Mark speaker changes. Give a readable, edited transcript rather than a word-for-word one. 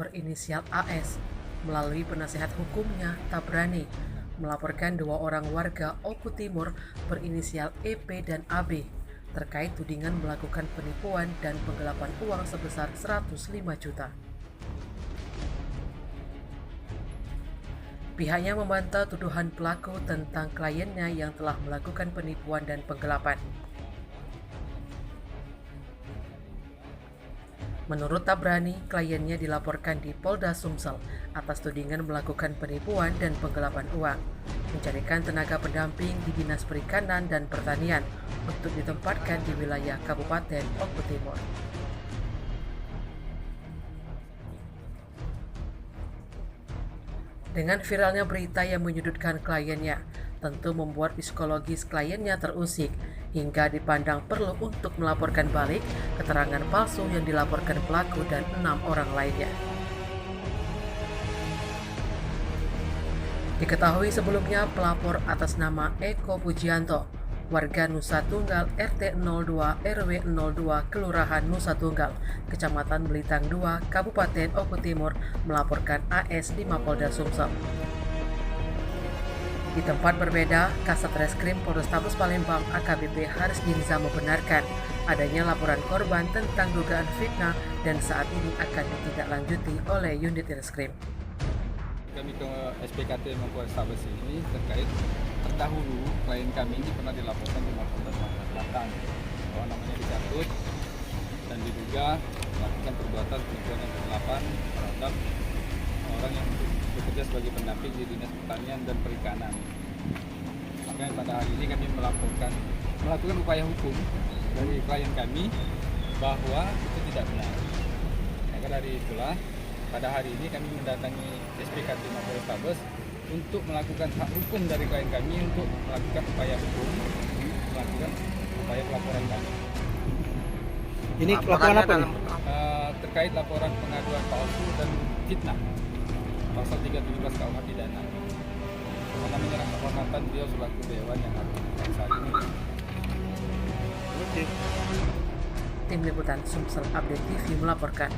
Speaker 1: berinisial AS melalui penasehat hukumnya Tabrani melaporkan 2 orang warga Oku Timur berinisial EP dan AB terkait tudingan melakukan penipuan dan penggelapan uang sebesar 105 juta. Pihaknya membantah tuduhan pelaku tentang kliennya yang telah melakukan penipuan dan penggelapan. Menurut Tabrani, kliennya dilaporkan di Polda Sumsel atas tudingan melakukan penipuan dan penggelapan uang, mencarikan tenaga pendamping di Dinas Perikanan dan Pertanian untuk ditempatkan di wilayah Kabupaten Oku Timur. Dengan viralnya berita yang menyudutkan kliennya, tentu membuat psikologis kliennya terusik, hingga dipandang perlu untuk melaporkan balik keterangan palsu yang dilaporkan pelaku dan 6 orang lainnya. Diketahui sebelumnya pelapor atas nama Eko Pujianto, warga Nusa Tunggal RT 02 RW 02 Kelurahan Nusa Tunggal, Kecamatan Belitang 2, Kabupaten Oku Timur melaporkan AS di Mapolda Sumsel. Di tempat berbeda, Kasat Reskrim Polrestabes Palembang AKBP Haris Dinza membenarkan adanya laporan korban tentang dugaan fitnah dan saat ini akan ditindaklanjuti oleh unit Reskrim.
Speaker 2: Kami ke SPKT Polrestabes ini terkait terdahulu klien kami ini pernah dilaporkan di Mapolda Sumatera Selatan bahwa namanya dicatut dan diduga melakukan perbuatan penipuan dan penggelapan terhadap orang yang bekerja sebagai pendamping di Dinas Pertanian dan Perikanan. Maka pada hari ini kami melakukan upaya hukum dari klien kami bahwa itu tidak benar. Maka dari itulah pada hari ini kami mendatangi SPKT Polrestabes untuk melakukan hak hukum dari klien kami untuk melakukan upaya hukum, melakukan upaya pelaporan kami.
Speaker 3: Ini laporan apa nih?
Speaker 2: Terkait laporan pengaduan palsu dan fitnah. Pasal 317 KUH pidana. Karena menyerang kehormatan beliau selaku dewan yang akan saat ini.
Speaker 1: Tim Liputan Sumsel Update TV melaporkan.